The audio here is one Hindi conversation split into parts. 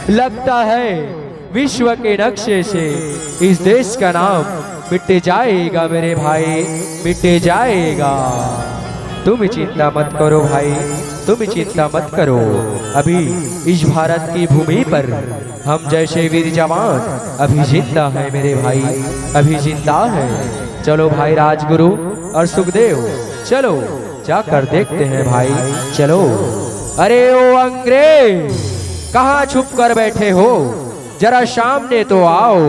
लगता है विश्व के नक्शे से इस देश का नाम मिट जाएगा मेरे भाई, मिट जाएगा। तुम चिंता मत करो भाई, तुम चिंता मत करो। अभी इस भारत की भूमि पर हम जैसे वीर जवान अभी जिंदा है मेरे भाई, अभी जिंदा है। चलो भाई राजगुरु और सुखदेव, चलो जाकर देखते हैं भाई, चलो। अरे ओ अंग्रेज, कहाँ छुप कर बैठे हो, जरा सामने तो आओ।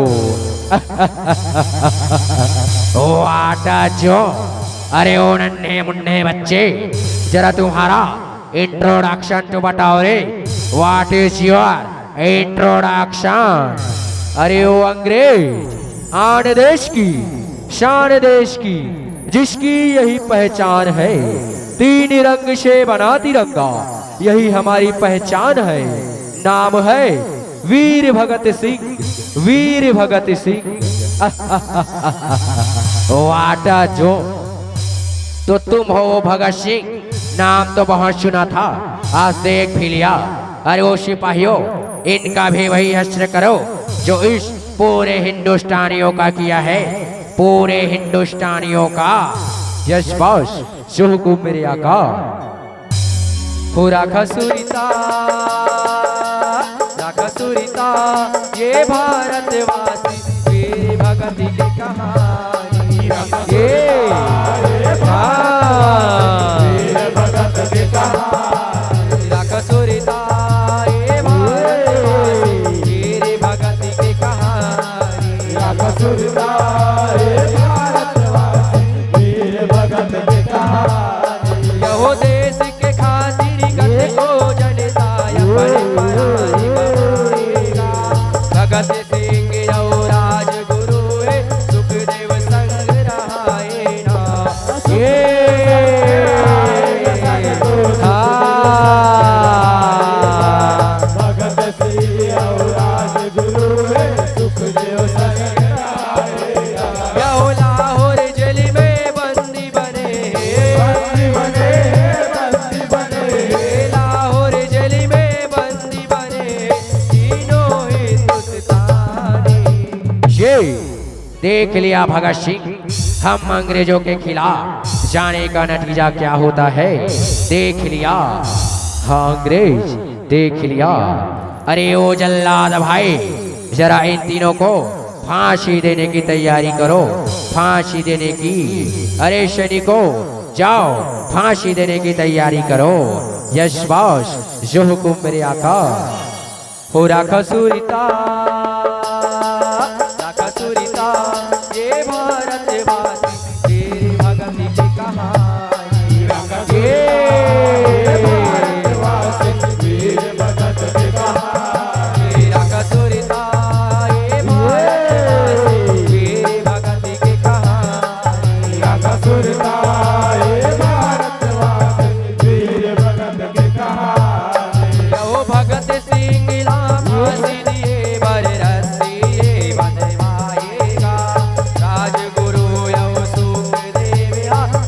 ओ आटा जो, अरे ओ नन्हे मुन्ने बच्चे, जरा तुम्हारा इंट्रोडक्शन तो बताओ रे। What is your introduction? अरे ओ अंग्रेज, आन देश की, शान देश की, जिसकी यही पहचान है, तीन रंग से बना तिरंगा, यही हमारी पहचान है। नाम है वीर भगत सिंह, वीर भगत सिंह। वाटा जो, तो तुम हो भगत सिंह, नाम तो बहुत सुना था, आज देख भी लिया। अरे वो सिपाहियों, इनका भी वही हश्र करो जो इस पूरे हिंदुस्तानियों का किया है, पूरे हिंदुस्तानियों का। यश बॉस, शुभ मेरे आका। पूरा खसूरिता, खसूरिता, ये भारतवासी वीर भगत की कहानी, ये वीर भगत की कहानी। खसूरिता, ये भारतवासी वीर भगत की कहानी, खसूरिता, ये भारतवासी वीर भगत की कहानी। यहो देश के खातिर गत को जनता भगत सिंह और राजगुरु है, सुखदेव संग रहाए ना। भगत सिंह और राजगुरु है, सुखदेव संग रहाए ना। लाहौर जेल में बंदी बने, बंदी बने, बंदी बने, लाहौर जेल में बंदी बने, तीनों हिंदुस्तानी। ये देख लिया भगत सिंह, हम अंग्रेजों के खिलाफ जाने का नतीजा क्या होता है, देख लिया। हाँ अंग्रेज, देख लिया। अरे ओ जल्लाद भाई, जरा इन तीनों को फांसी देने की तैयारी करो, फांसी देने की। अरे सैनिकों, जाओ फांसी देने की तैयारी करो। यश बॉस, जो हुकुम मेरे आका। हो राखा सूरिता, राखा सूरिता, ये भारतवासी वीर भगत की कहानी, ये भारतवासी वीर भगत की कहानी। राखा सूरिता, ये भारतवासी वीर भगत की कहानी, राखा सूरिता, ये भारतवासी वीर भगत की कहानी। यो भगत सिंह फांसी दिए बर रस्सी बनवाएगा, राजगुरु यो सुखदेव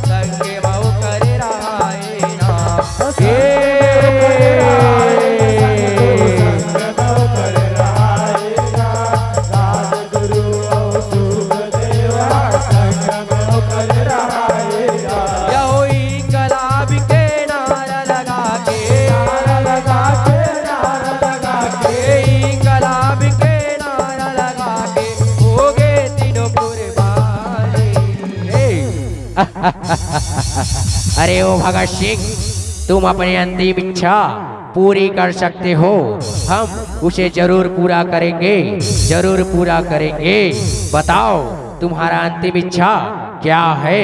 संग बहु कर रहाए ना। राजगुरु यो सुखदेव संग बहु कर रहाएगा। यो इंकलाब के नारा लगा के, नारा लगा के, नारा लगा के, इंकलाब के नारा लगा के, हो गए तीनों कुर्बानी। अरे ओ भगत सिंह, तुम अपनी अंतिम इच्छा पूरी कर सकते हो, हम उसे जरूर पूरा करेंगे, जरूर पूरा करेंगे। बताओ तुम्हारा अंतिम इच्छा क्या है?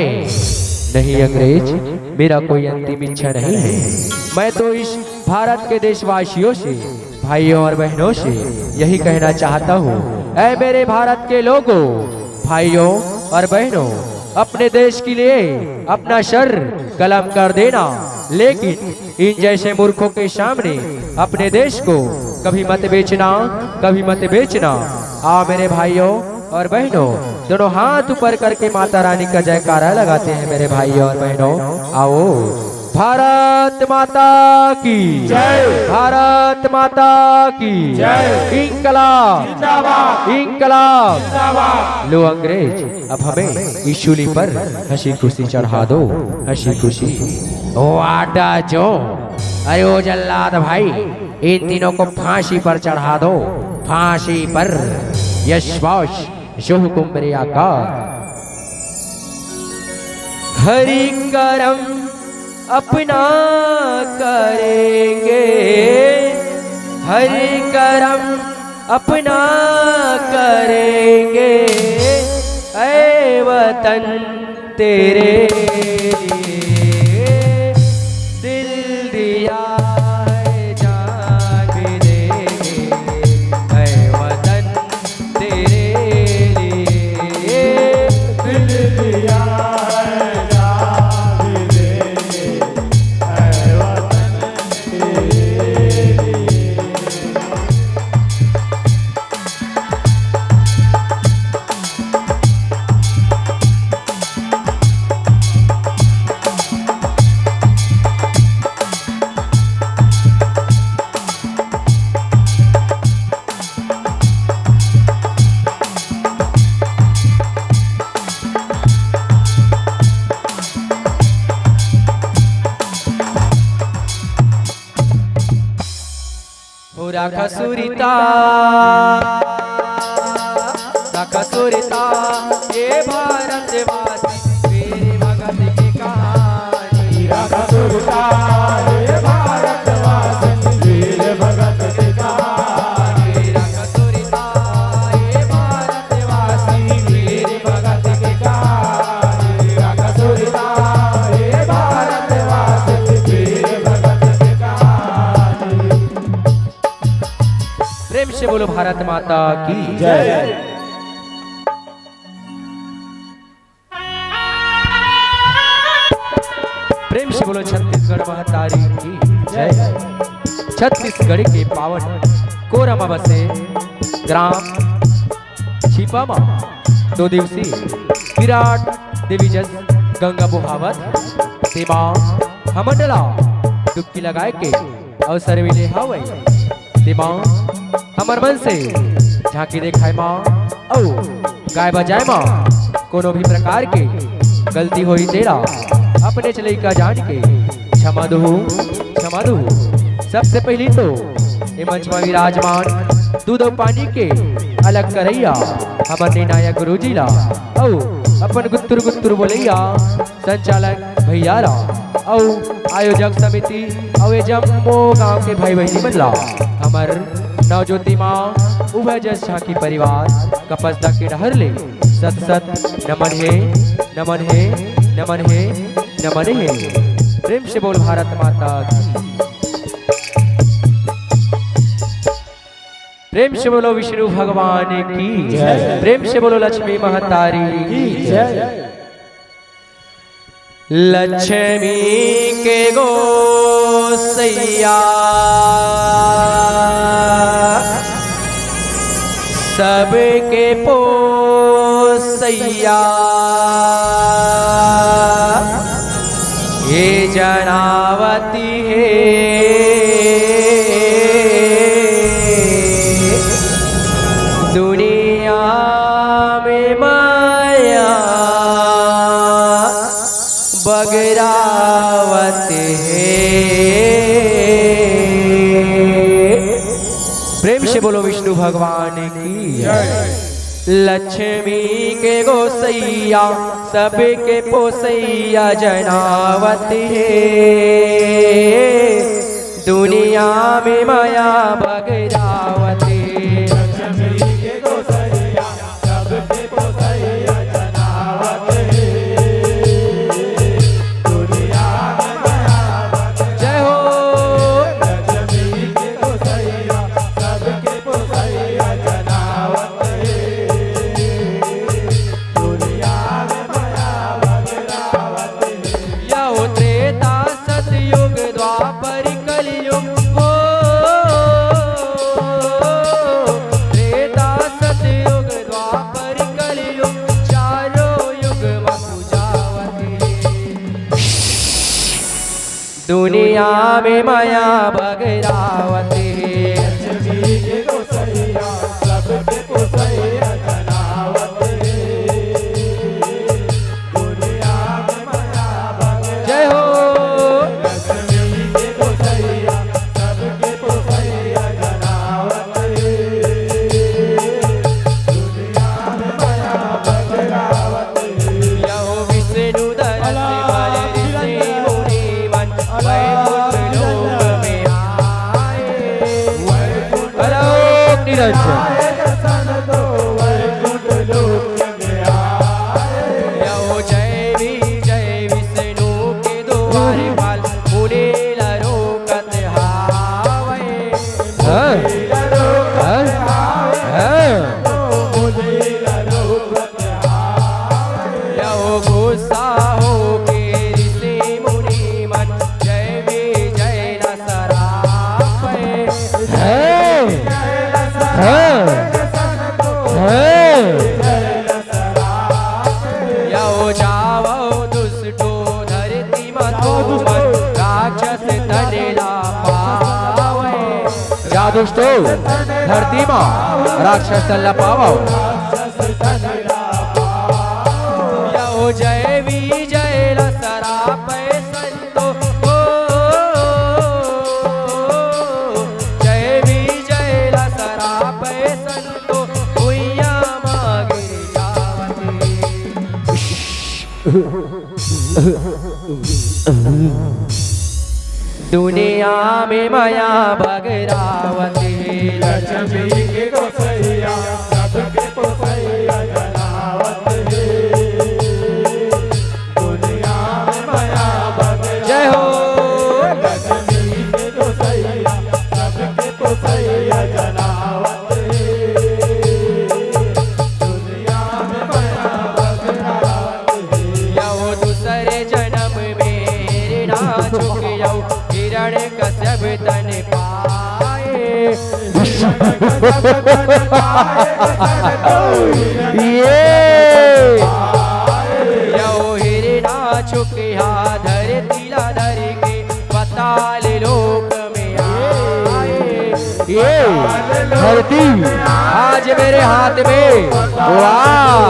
नहीं अंग्रेज, मेरा कोई अंतिम इच्छा नहीं है। मैं तो इस भारत के देशवासियों से, भाइयों और बहनों से यही कहना चाहता हूँ, ऐ मेरे भारत के लोगों, भाइयों और बहनों, अपने देश के लिए अपना सर कलम कर देना, लेकिन इन जैसे मूर्खों के सामने अपने देश को कभी मत बेचना, कभी मत बेचना। आओ मेरे भाइयों और बहनों, दोनों हाथ ऊपर करके माता रानी का जयकारा लगाते हैं मेरे भाइयों और बहनों। आओ। भारत माता की जय। भारत माता की जय। इंकलाब जिंदाबाद इंकलाब। जिंदाबाद। लो अंग्रेज अब हमें इस शूली पर हंसी खुशी चढ़ा दो, हंसी खुशी। ओ आडा जो, अरे ओ जल्लाद भाई, इन तीनों को फांसी पर चढ़ा दो, फांसी पर। यशवश शुभ कुंभरे आकार। हरि करम अपना करेंगे, हरि करम अपना करेंगे, ऐ वतन तेरे लिए दिल दिया है, जान भी देंगे, ऐ वतन तेरे लिए दिल दिया है, जान भी देंगे, ऐ वतन तेरे लिए। राखा सुरिता, राखा सुरिता, ये भारतवासी मेरे भगत की कहानी। राखा सुरता ये भारतवासी वीर भगत की कहानी। राखा सुरिता, ये भारतवासी वीर भगत की कहानी। राखा सुरता ये भारतवासी वीर भगत की कहानी। प्रेम से बोलो भारत माता की जय। प्रेम से बोलो छत्तीसगढ़ महतारी की जय। छत्तीसगढ़ के पावन कोरमा बसे ग्राम छिपामा 2 दिवसीय विराट दिविजन गंगा बुहावत सेवा हमंडला डुबकी लगाए के अवसर मिले हवै। सेवा हमर मन से झांकी देखाय माँ औ गाय बजाय माँ कोनो भी प्रकार के गलती होई तेरा अपने चले का जान के क्षमा दो, क्षमा दो। सबसे पहली तो ये मंच में विराजमान दूध और पानी के अलग करैया हमर निर्णायक गुरुजी ला औ अपन गुत्तुर गुत्तुर बोलैया संचालक भैया ला औ आयोजक समिति और जम्मो गांव के भाई बहनी मन ला हमर नवज्योति माँ उभय जस झांकी परिवार कपसदा के डहर ले सत सत नमन है, नमन है, नमन है, नमन है। प्रेम से बोल भारत माता की। प्रेम से बोलो विष्णु भगवान की जय। प्रेम से बोलो लक्ष्मी महतारी की जय। लक्ष्मी के गोसैया सबके पोसैया, ये जनावती है दुनिया में माया बगरावत है। प्रेम से बोलो विष्णु भगवान की लक्ष्मी के गोसैया सबके पोसैया जनावत है दुनिया में माया बगरावत है। लक्ष्मी के गोसैया सबके पोसैया जनावत है दुनिया में मायावत है। जय हो लक्ष्मी के गोसैया सबके पोसैया जनावत है दुनिया में मायावत रावत है। यहो त्रेता सतयुग द्वापर कलयुग हो दुनिया में माया भगरावती लक्ष्मी के गोसैया सबके गोसैया जनावत दुनिया में माया भगरावत जय हो लक्ष्मी के गोसैया सबके गोसैया जनावत दुनिया में माया भगरावत यहो विष्णु दरस बल ऋषि मुनि मन वैकुंठ लोक में आए अलोक निरंजन यहो जय विष्णु के द्वार पाल मुने लरोकत हावे यहो गुस्सा हो के ऋषि मुनि मन जय न सरापे यहो जावो दुष्टो धरती मतो मन राक्षस तनेला पावे जा दुष्टो धरती मा राक्षस तनेला पावो यहो जय विजय ल सरापे संतो जय विजय ल सरापे संतो हुइया मागे जावती दुनिया में माया भगरावती लक्ष्मी के गोसैया सबके गोसैया जनावत दुनिया में माया भगरावत जय हो लक्ष्मी के गोसैया सबके गोसैया जनावत दुनिया में माया भगरावत यहो दूसरे जन्म में ना चुक जाओ हिरण कश्यप तन पाए यहो हिरणा चुकिया धरती ला धर के पताल लोक में आए ये धरती आज मेरे हाथ में वाह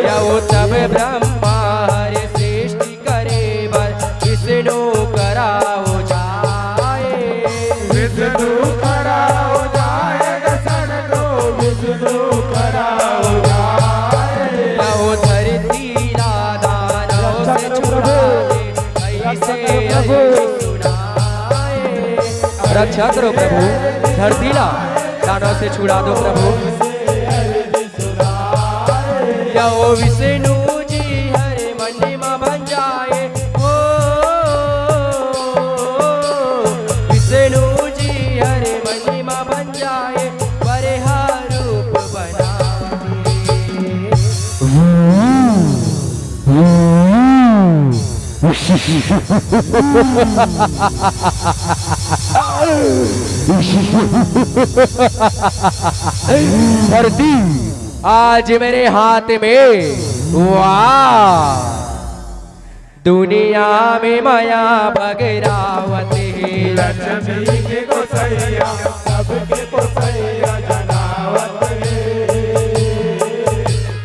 यहो तब ब्रह्मा हरि सृष्टि करे बर विष्णु कराओ जाए विष्णु कराओ जाए सन को विष्णु कराओ जाए यहो धरती ला दानव से छुड़ा दे ऐसे यही सुनाए रक्षा करो प्रभु धरती ला दानव से छुड़ा दो प्रभु यहो विष्णु जी हरे महिमा बन जाए ओ विष्णु जी हरे महिमा बन जाए बरेहा रूप बना धरती आज मेरे हाथ में वाह दुनिया में माया भगरावती लक्ष्मी के गोसैया सबके गोसैया जनावत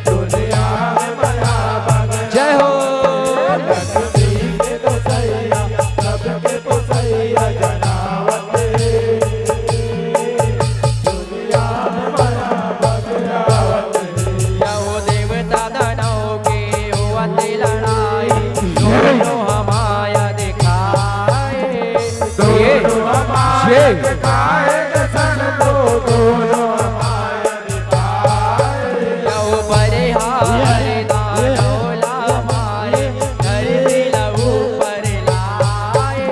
दुनिया में माया भगरावत जय हो लक्ष्मी के गोसैया सबके गोसैया जनावत दुनिया में माया भगरावत यहो देवता दानव के हुआते लड़ाई दोनों हमाया दिखाए ये यहो बरे हारे दानव ला मारे धरती लहू पर लाए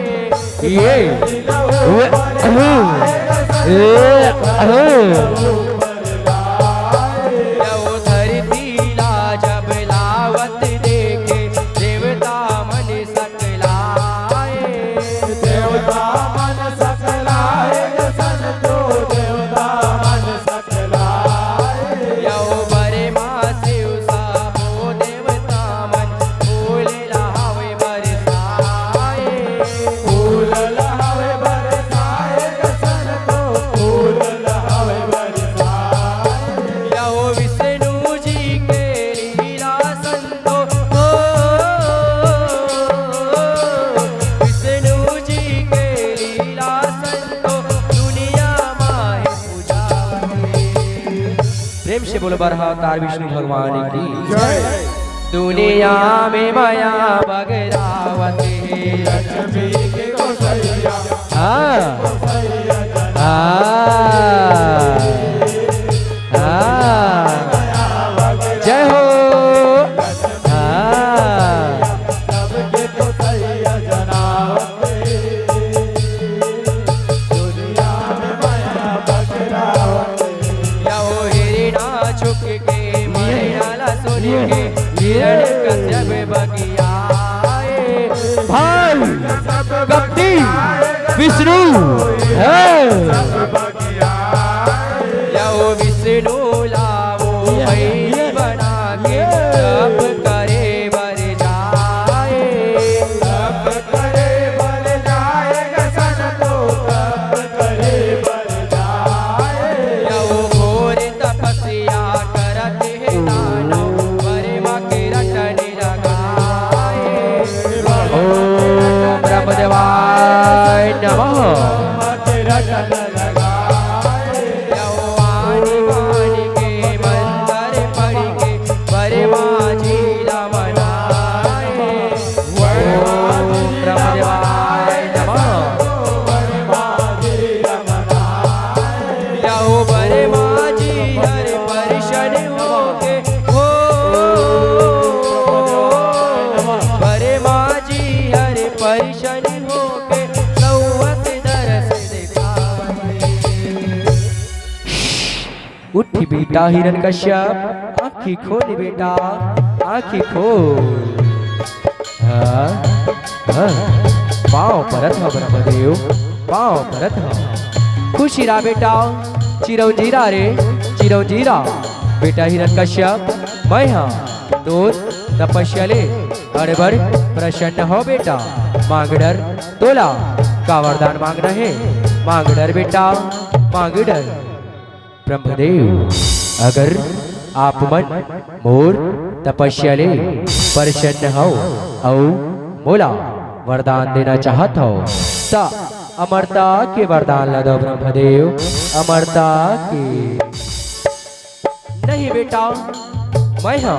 यहो धरती ला जब लावत देखे देवता मन सकलाए देवता मन सकलाए सन तो देवता मन सकलाए यहो बरे माँ शिव साबो देवता मन फूल लावे बरसाए से बोलो बरहा अवतार विष्णु भगवान की जय दुनिया में माया बगरावती लक्ष्मी के कौशल्या हाँ कौशल्या जना हाँ हाँ जय हो हाँ सबके कौशल्या जनावते दुनिया में माया बगरावते या हो हिरणा छुप के मरणाला सुन के हिरण कश्यप बगियाए भाई कपटी विष्णु है लाओ विष्णु लाओ मैल बना के तप करे बर जाए तप करे बर जाएगा सन तो तप करे बर जाए लाओ घोर तपस्या करते हैं दानव बर्मा के रटने लगाए ओम ब्रह्मदेवाय नमः रटन लगाए वाणी वाणी के मंत्र पढ़ के बर्मा जी रमनाए ओम ब्रह्मदेवाय नमः जाओ बर्मा जी हर परिशन होके हो बर्मा जी हर परिशन होके सौवत दरस दिखावे उठी बेटा हिरण कश्यप आँखी खोल बेटा आँखी खोल हाँ हाँ पाँव परत हो ब्रह्मदेव पाँव परत हो खुशी रा बेटा चिरौंजीरा रे चिरौंजीरा बेटा हिरण कश्यप मैं हाँ तो तपस्या ले अड़बड़ प्रसन्न हो बेटा मांग डर तोला का वरदान मांग रहे मांग डर बेटा मांग डर ब्रह्मदेव अगर आप मन मोर तपस्या ले प्रसन्न हो औ मोला वरदान देना चाहत हो ता अमरता के वरदान ला दो ब्रह्मदेव अमरता के नहीं बेटा मैं हाँ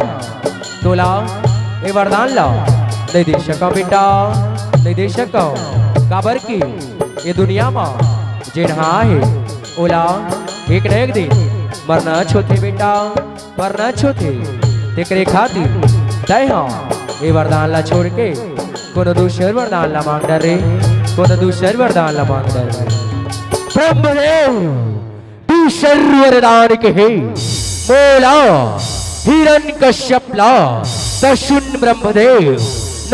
तोला ये वरदान ला नहीं दे सका बेटा नहीं दे सका काबर की ये दुनिया में जिन्हा है ओला एक न एक दिन मरना छोथे बेटा मरना छोथे तेकरे खातिर तय हाँ ये वरदान ला छोड़ के कोनो दूसर वरदान ला मांग डर रे कोनो दूसर वरदान ला मांग डर रे ब्रह्मदेव दूसर वरदान के है मोला हिरण कश्यप ला त सुन ब्रह्मदेव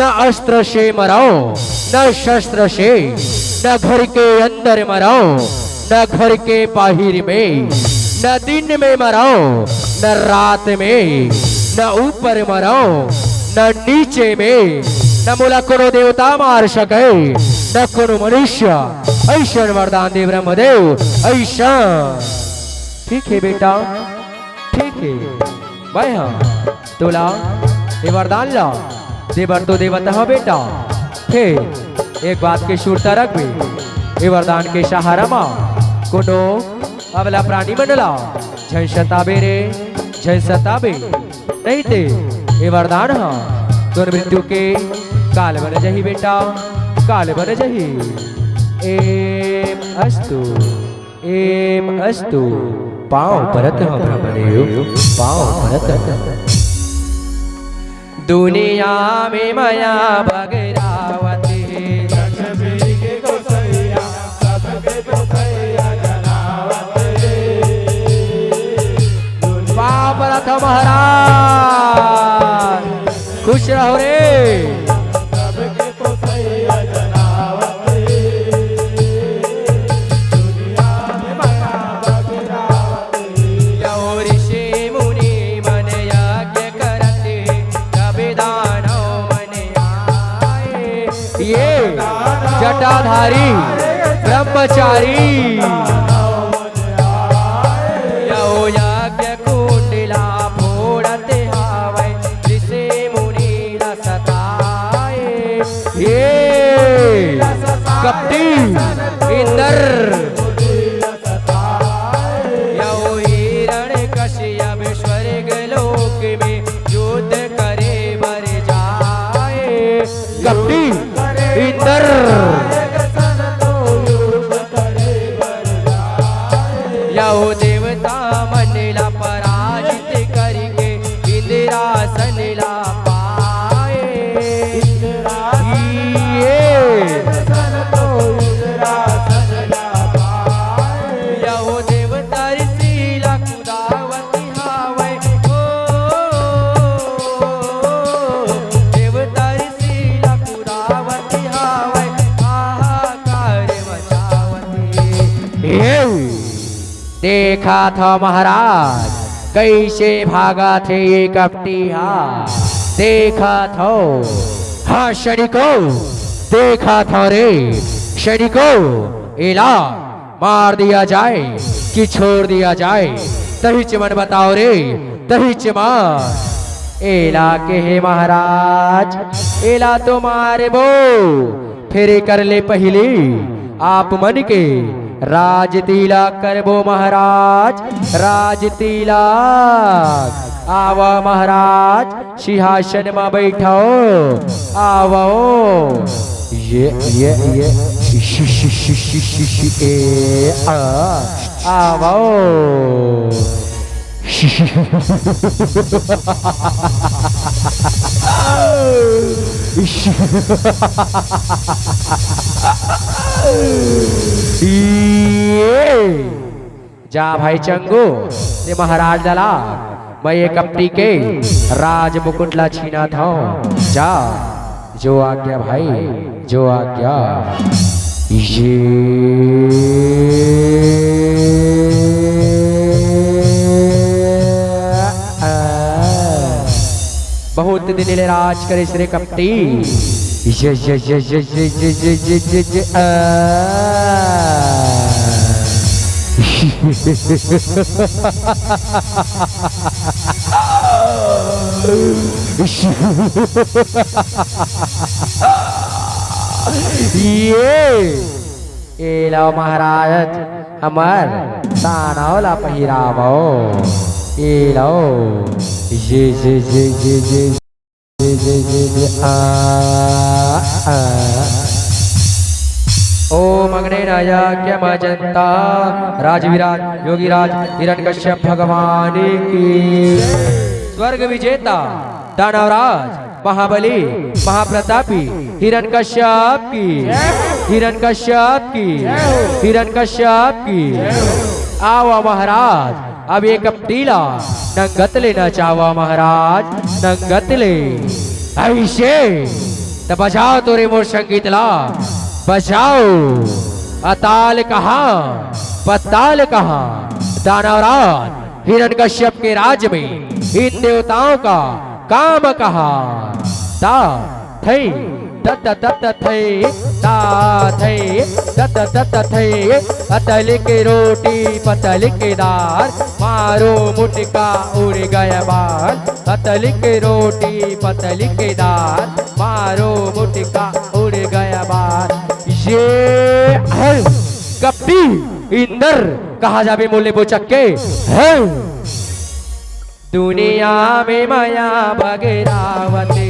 न अस्त्र से मराओ न शस्त्र से न घर के अंदर मराओ न घर के बाहिर में न दिन में मराओ न रात में न ऊपर मराओ न नीचे में न मोला कोनो देवता मार सके न कोनो मनुष्य ऐसा वरदान दे ब्रह्मदेव ऐसा ठीक है बेटा ठीक है भाई हाँ तोला ये वरदान ला देवर तो देवता हो बेटा फिर एक बात के सुरता रख भी ये वरदान के सहारा मा कोनो अबला प्राणी मंडला झन सताबे रे झन सताबे नहीं ते ये वरदान हाँ तोर मृत्यु के काल बन जही बेटा काल बन जही एम अस्तु पाँव परत हो ब्रह्मदेव पाँव परत दुनिया में माया भगरावती लक्ष्मी के कौशल्या सबके कौशल्या जनावते पाँव परत हो महाराज खुश रहो रे सबके कौशल्या जनावते दुनिया में माया बगरावते यो ऋषि मुनि मन यज्ञ करते कभी दानव मन आए ये जटाधारी ब्रह्मचारी यो यज्ञ कुंडला फोड़ते हावै ऋषि मुनि रसताए ये कपटी इंद्र यो हिरण कश्यप कपटी इंद्र यहो देवता मनला पराजित करके इंद्रासन ला पाए यहो देवता ऋषिला कुदावती हावै ओ देवता ऋषिला कुदावती हावै हाहाकार मचावती देखा था महाराज कैसे भागा थे ये कपटिया देखा था हाँ शनिको देखा था रे शनिको इला मार दिया जाए कि छोड़ दिया जाए तही चमन बताओ रे तही चमन एला के हे महाराज एला तो मारे बो फिर कर ले पहली आप मन के राज तिलक करबो महाराज राज तिलक आवा महाराज सिंहासन में बैठो आवो ये ए आवो जा भाई चंगू ये महाराज दला मैं ये कपटी के राज मुकुटला छीना था जा जो आज्ञा भाई जो आज्ञा ये बहुत दिन ले राज करे श्री कपटी ये ये लो महाराज हमार तानावला पहिरावो ये लो ये ओम अग्ने नायज्ञ मजंता राजविराज योगीराज हिरण्यकश्यप भगवान की स्वर्ग विजेता दानवराज महाबली महाप्रतापी हिरण्यकश्यप की हिरण्यकश्यप की हिरण्यकश्यप की आवा महाराज अब ये कपटीला नंगत लेना चावा महाराज नंगत ले ऐसे तो बजाओ तोरे मोर संगीत ला बजाओ अताल कहाँ पताल कहाँ दानवराज हिरण्यकश्यप के राज में इन देवताओं का काम कहाँ ता थई तत तत थई ता थई तत तत थई अतल के रोटी पतल के दाल मारो मुटका उड़ गया बाल अतल के रोटी पतल के दाल मारो मुटका उड़ गया बाल ये है कपटी इंदर कहा जाबे मोले बोचक्के है दुनिया में माया भगरावती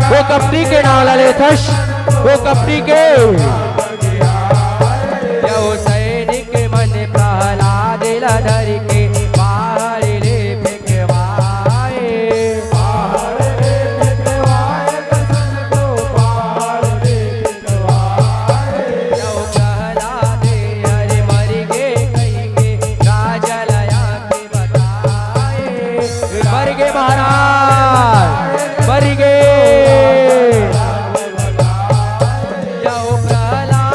वो कपटी के नाला ले थश वो कपटी के यो सैनिक मन प्रहलाद लधर के बाहर ले फेंकवाए यो प्रहलाद अरे मर गे कहीं राजा लया के बताए मर गे महाराज मर गे प्रहलाद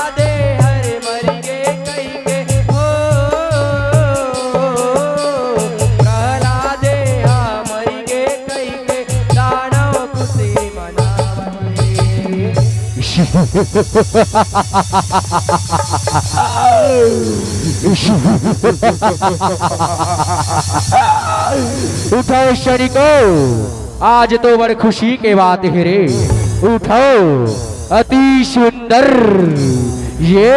उठो शनि को, आज तो बड़ खुशी के बात है रे। उठो, अति सुंदर ये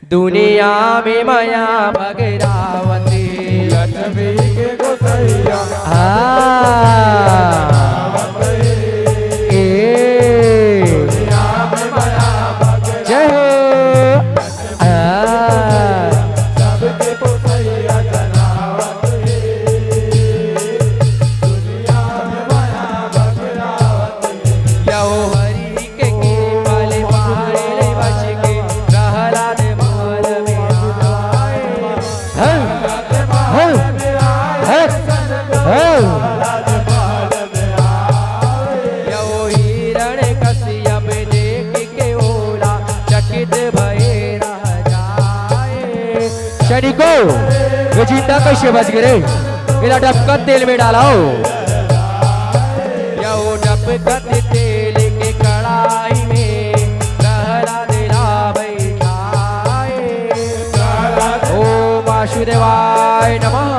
दुनिया में माया भगरावती लक्ष्मी के गोसैया दुनिया में माया भगरावती जय हो सबके पोसैया जनावती दुनिया में माया भगरावती यहो हरि के केवल पारे बच के प्रहलाद महल में आए। यहो हिरण कश्यप देख के ओला चकित भये रह जाए। शनि को ये जिंदा कैसे बच गए रे? इधर डबका तेल में डालाओ। यहो डबकत तेल के कढ़ाई में प्रहलाद बैठाए। ओम वासुदेवाय नमः।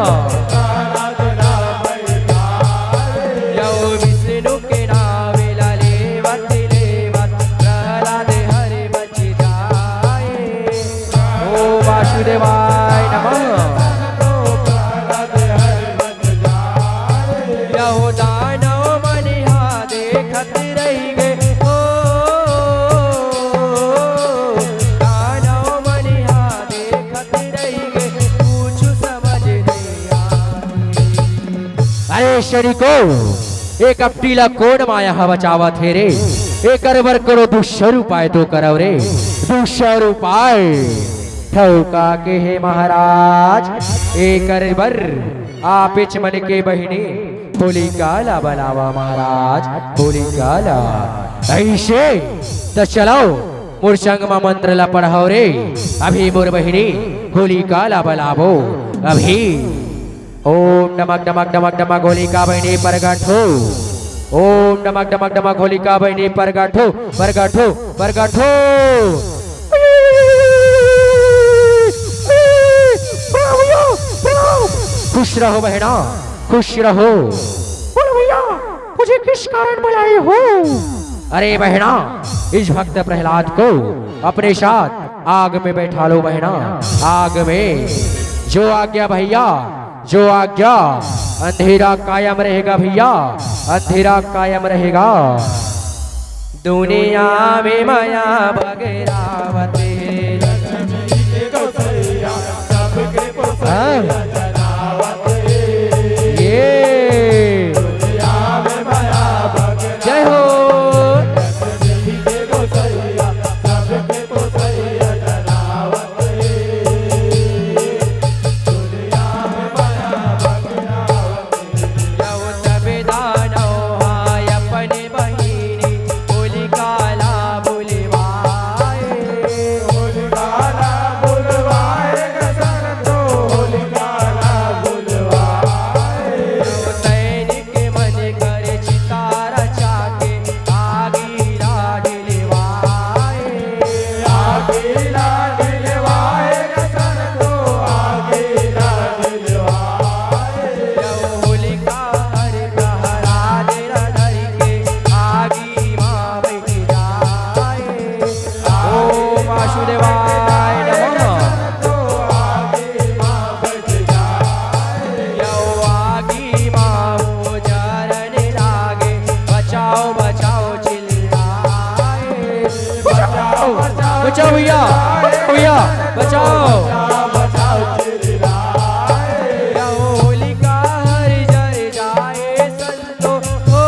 यहो विष्णु के नाम लेवत लेवत प्रहलाद हरि बच जाए। ओम वासुदेवाय नमः। यहो दानव मनिहा देखत रही गए। ओ दानव मनिहा देखत रही गए, कुछ समझ नहीं आई। अरे शनि को एक अपटीला कोण माया बचावा थे रे। एक बर करो दुष्यर उपाय तो करो रे। दुष्यर उपाय ठौका के हे महाराज। एक बर आप मन के बहिनी होली काला बनावा महाराज। होली काला ऐसे तो चलो मोर संग में मंत्र ला पढ़ाओ रे। अभी मोर बहिनी होली काला बनावो अभी। ओम नमक नमक नमक नमक होलिका बहिनी प्रगट हो। ओम नमक नमक नमक होलिका बहिनी प्रगट हो प्रगट हो प्रगट हो। खुश रहो बहना खुश रहो। बोलो भैया मुझे किस कारण बुलाए हो? अरे बहना इस भक्त प्रहलाद को अपने साथ आग में बैठा लो बहना। आग में जो आज्ञा भैया जो आज्ञा। अंधेरा कायम रहेगा भैया अंधेरा कायम रहेगा। दुनिया में माया भगरावती लक्ष्मी के गोसैया सबके पोसैया जनावती ये दुनिया में माया भगरावती जय हो। लक्ष्मी के गोसैया सबके पोसैया जनावती दुनिया में माया भगरावती यहो तबे दानव हाय अपने बहिनी होलिकाला बुलवाए। होलिकाला बुलवाएगा संतो होलिकाला बुलवाए सैनिक मन कर चितारा चाके आगीरा दिलवाए। आगीरा दिलवाएगा संतो आगीरा दिलवाए यहो होलिका हर प्रहलाद धर के आगी माँ बैठ जाए। ओम वासुदेवाय नमः। यहो आगी माँ वो जरने लागे, बचाओ बचाओ चिल्लाए। बचाओ बचाओ भैया भैया बचाओ। यहो होलिका हर जर जाए संतो। ओ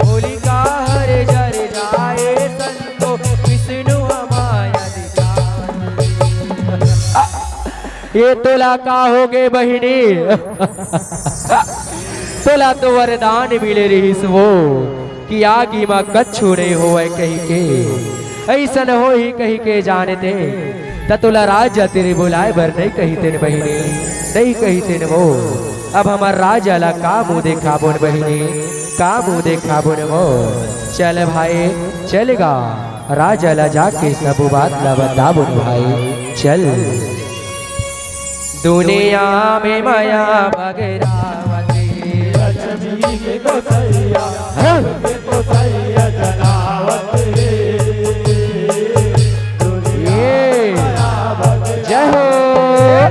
होलिका हर जर जाए संतो, विष्णु हमारा दिखाए। ये तोला का हो गए बहिनी तोला तो वरदान मिले रही वो कि आगी माँ कच्छू नहीं हो कहीं के। ऐसा हो ही कहीं के जानते ततुला राजा तेरे बुलाए बर नहीं कही तेन बहिनी, नहीं कही तेन वो। अब हमार राजा ला का मुँह देखा बोन बहिनी, का मुँह देखा बोन वो। चल भाई चलेगा, राजा ला जाके सब बात ला बता बोन भाई चल। दुनिया में माया भगरावती लक्ष्मी के गोसैया, के गोसैया जनावत रे। जय हो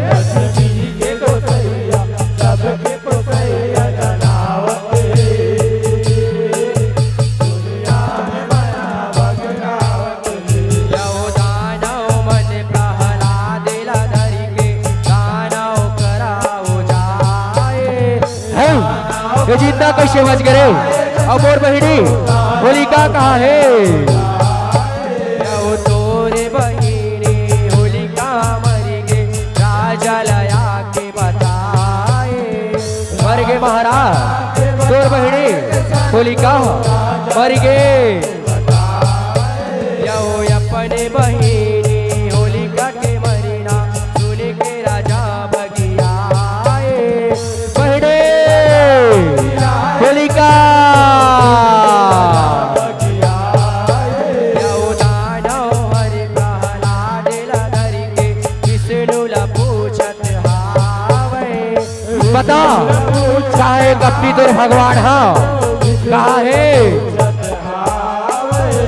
लक्ष्मी के गोसैया, सबके गोसैया जनावत रे। दुनिया में माया भगरावत रे। यो दानव मन प्रहलाद ला धरि के दानव कराओ जाए। ये जिंदा कैसे बच गए? अब और बहिनी होलिका कहाँ है? यो तोरे बहिनी होलिका मरी गे, राजा लया के बताए। मर गे महाराज, तोर बहिनी होलिका मर गे। यो अपने बहिनी होलिका के मरीना सुन के राजा भगियाए। बहिनी होलिका यो दानव हरि प्रहलाद ला धरि के विष्णु ला पूछत हावे। बता काहे कपटी तोर भगवान हाँ कहा है?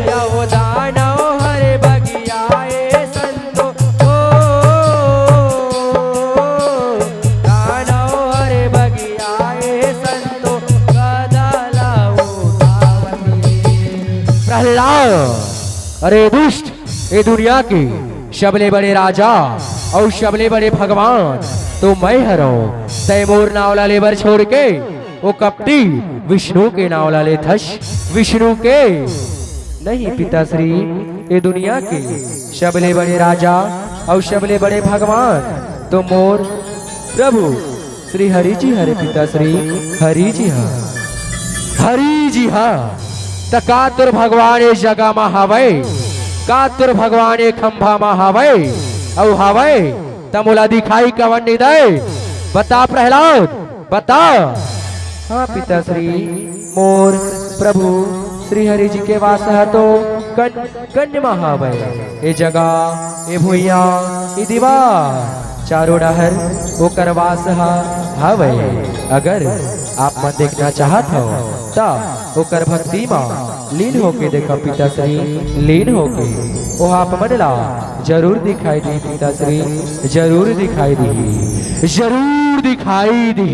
यो दानव हरे भगियाए संतो, दानव हरे भगियाए संतो गदा उठावती। प्रहलाद अरे दुष्ट, ये दुनिया के शबले बड़े राजा और शबले बड़े भगवान तो मैं हरो। तैमूर नावला लेबर छोड़ के वो कपटी विष्णु के नावला ले थस। विष्णु के नहीं पिताश्री, ये दुनिया के शबले बड़े राजा और शबले बड़े भगवान तो मोर प्रभु श्री हरि जी हरे पिताश्री, हरि जी हाँ, हरि जी हाँ। त का तुर भगवान इस जगह में हवे, का तुर भगवान एक खंभा में हवे और हवे तमुला दिखाई कवन नहीं दे? बता प्रहलाद बता। हाँ पिताश्री, मोर प्रभु श्री हरि जी के वास है तो कन्य महावय। ये जगह ये भुइया ये दीवार चारों डहर वो करवास हवे। अगर आप मन देखना चाहत हो ता ओकर भक्ति माँ लीन होके देखा पिताश्री, लीन होके वो आप मनला जरूर दिखाई दी पिताश्री, जरूर दिखाई दी, जरूर दिखाई दी।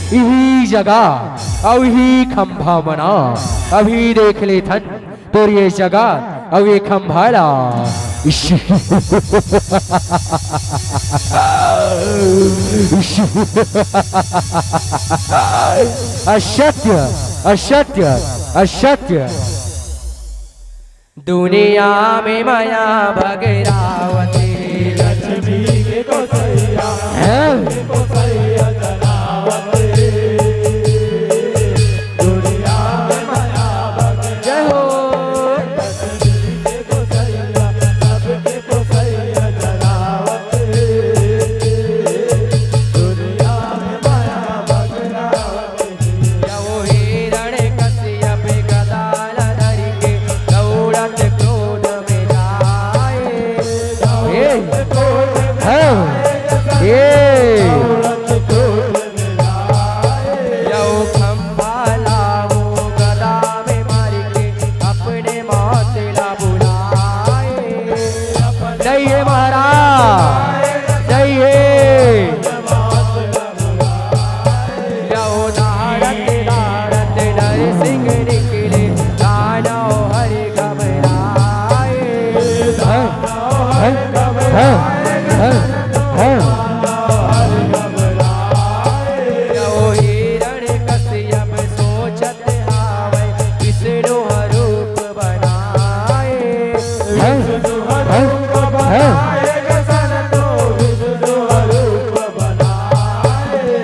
यही जगह और यही खंभा बना अभी देख ले थन तोर ये जगह और ये खंभाला। असत्य असत्य असत्य। दुनिया में माया भगरावती लक्ष्मी के गोसैया, के गोसैया जनावत रे। दुनिया में माया भगरावत। जय हो लक्ष्मी के गोसैया, सबके गोसैया जनावत रे। दुनिया में माया भगरावत। यो हिरण कश्यप गदाल धरि के दौड़त क्रोध में जाए। यो खंभा लावो गदा में मार के अपने मौत ला बुलाए। नहीं है महाराज, नहीं है। यो दाड़त दाड़त नरसिंह निकले दानव हरि घबराए। यो हिरण कश्यप सोचत हावै विष्णु रूप बनाए।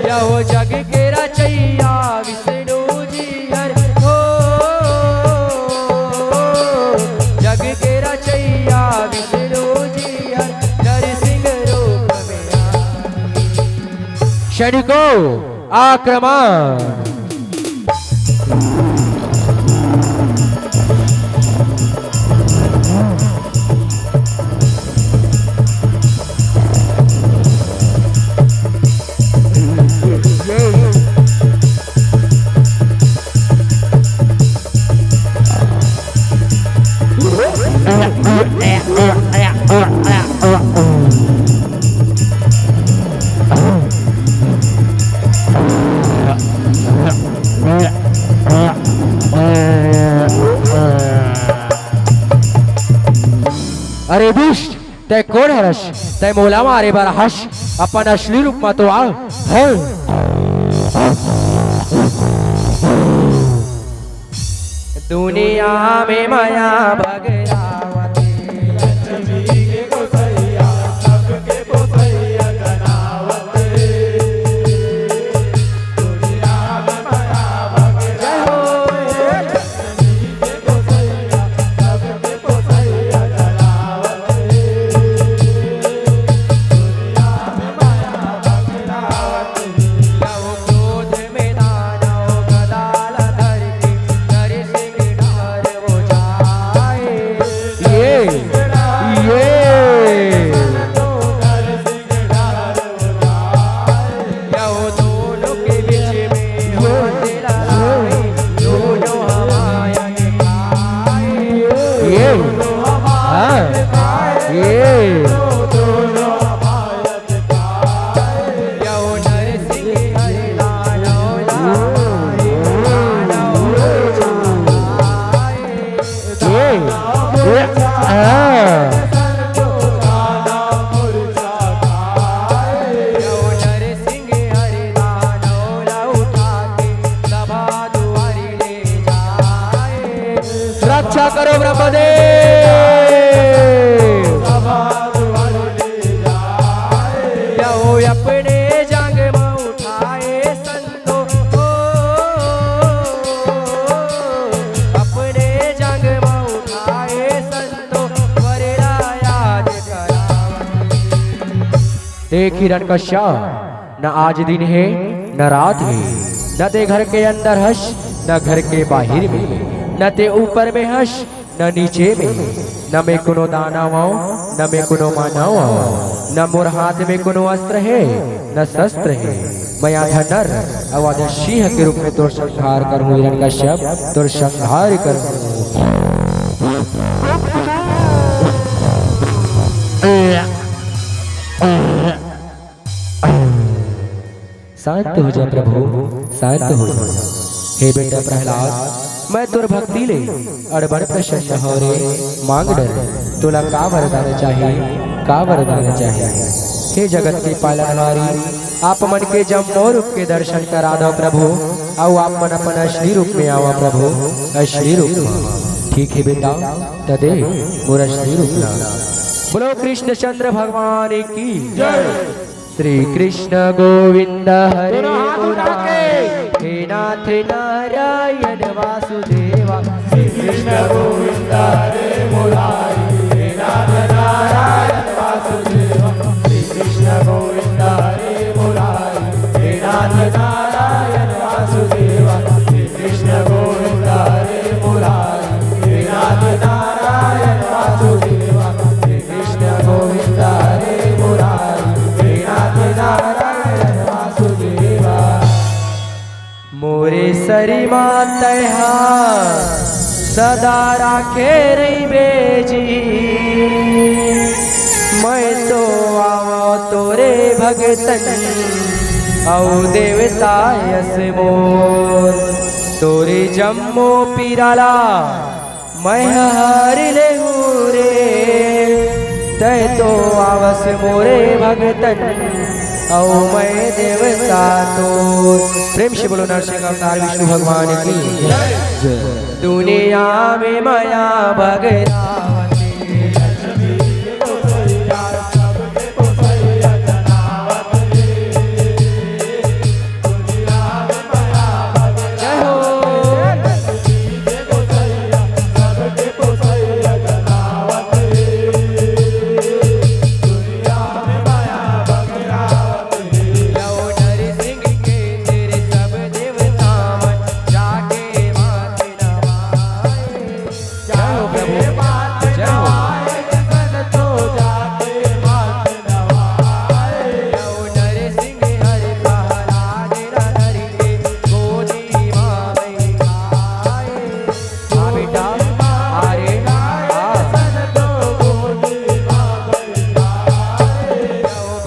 यो जग के रचैया विष्णु जी हर हो, जग के रचैया विष्णु जी सैनिकों आक्रमण। अरे दुष्ट तय कोण हरश तय मोला मारे बार हश अपन असली रूप में तो आ है। दुनिया में माया भगरावती लक्ष्मी के गोसैया सबके गोसैया जनावते दुनिया में माया भगरावते लक्ष्मी के गोसैया सबके गोसैया जनावते दुनिया में माया भगरावते। लव क्रोध में दानव गदाल धर के नर सिंह ढार वो जाए। ये यहो दोनों के बीच में हो तेरा राय, दोनों हमाया के खाए। ये हाँ ये यहो नर सिंह हरि दानव लाए, दानव जाए। ये हाँ यहो नर सिंह हरि दानव ला उठा के सभा दुआरी ले जाए। रक्षा करो ब्रह्मदेव। यहो अपने जंग में उठाए संतो, अपने जंग में उठाए संतो वरेला याद करावती। देख हिरण कश्यप न आज दिन है न रात है, न ते घर के अंदर हंस न घर के बाहर में, न ते ऊपर में हंस न नीचे में, न में कोनो दानव न में कोनो मानव, न मोर हाथ में कोनो अस्त्र है न शस्त्र है। मैं आधा नर आवाज सिंह के रूप में तोर संहार करूं हिरण कश्यप, तोर संहार करूं। शांत हो जा प्रभु, शांत हो जा। हे बेटा प्रहलाद, मैं तोर भक्ति ले अड़बड़ प्रसन्न हो रे। मांग डर तोला का वरदान चाहिए, का वरदान चाहिए। हे जगत के पालनहारी, आप मन के जम्मो रूप के दर्शन करा दो प्रभु, आओ आप मन अपन असली रूप में आओ प्रभु, असली रूप में। ठीक है बेटा, तदे मोर असली रूप ला। बोलो कृष्ण चंद्र भगवान की जय। श्री कृष्ण गोविंद हरे मुरारे, हे नाथ नारायण वासुदेवा। श्री कृष्ण गोविंद हरे मुरारी, हे नाथ नारायण वासुदेवा। श्री कृष्ण गोविंद हरे मुरारी, हे नाथ नारायण वासुदेवा। श्री कृष्ण गोविंद हरे मुरारी, हे नाथ नारायण वासुदेवा। श्री कृष्ण गोविंद हरे मुरारी, हे नाथ नारायण वासुदेवा। मोरे सरी मातहा सदा राखे रही बेजी, मैं तो आवो तोरे भगतन औ देवता यस मोर। तोरे जम्मो पीराला मैं हर ले रे, तय तो आवस मोरे भगतन औ मैं देवता तो। प्रेम से बोलो नरसिंह अवतार विष्णु भगवान की जय। दुनिया में माया भगरावती, लक्ष्मी के गोसैया सबके गोसैया जनावते दुनिया में माया भगरावते। लक्ष्मी के गोसैया सबके गोसैया जनावते दुनिया में माया भगरावते। यहो नर प्रभु जय हो। तो जाके मात नवाए नर सिंह हरि प्रहलाद नर के गोदी मां बैठाए। हाँ बेटा अरे तो गोदी मां बैठाए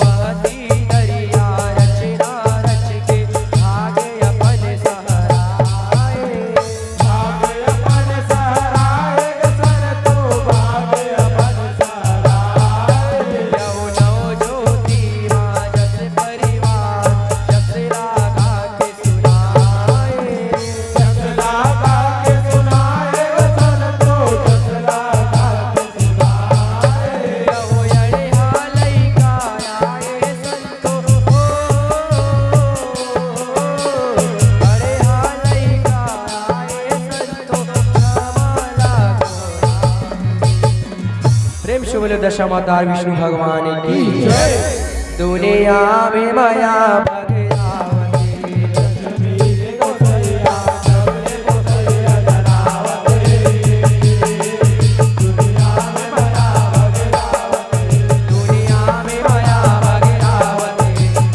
बहती दरिया रचना रच के भागे अपन सहराए। भाग्य अपन सहराए सन तो भाग्य अपन सहराए नौ ज्योति मां जस परिवार जसरा गा के सुनाए। जसला गा के सुनाए सन तो जसला गा के सुनाए अड़े हालई का आए संतो अड़े हालई का आए संतो कमला प्रेम से बोले दशा माता विष्णु भगवान की जय। दुनिया में माया भगरावती वीर गोसैया सबने गोसैया जनावते दुनिया में माया भगरावते दुनिया में माया भगरावती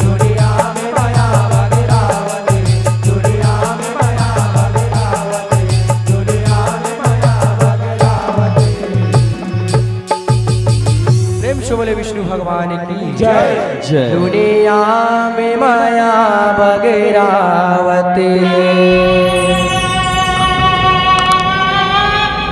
दुनिया में माया भगरावती दुनिया में माया भगरावते दुनिया में माया भगरावते प्रेम से बोले विष्णु भगवान की जय। दुनिया में माया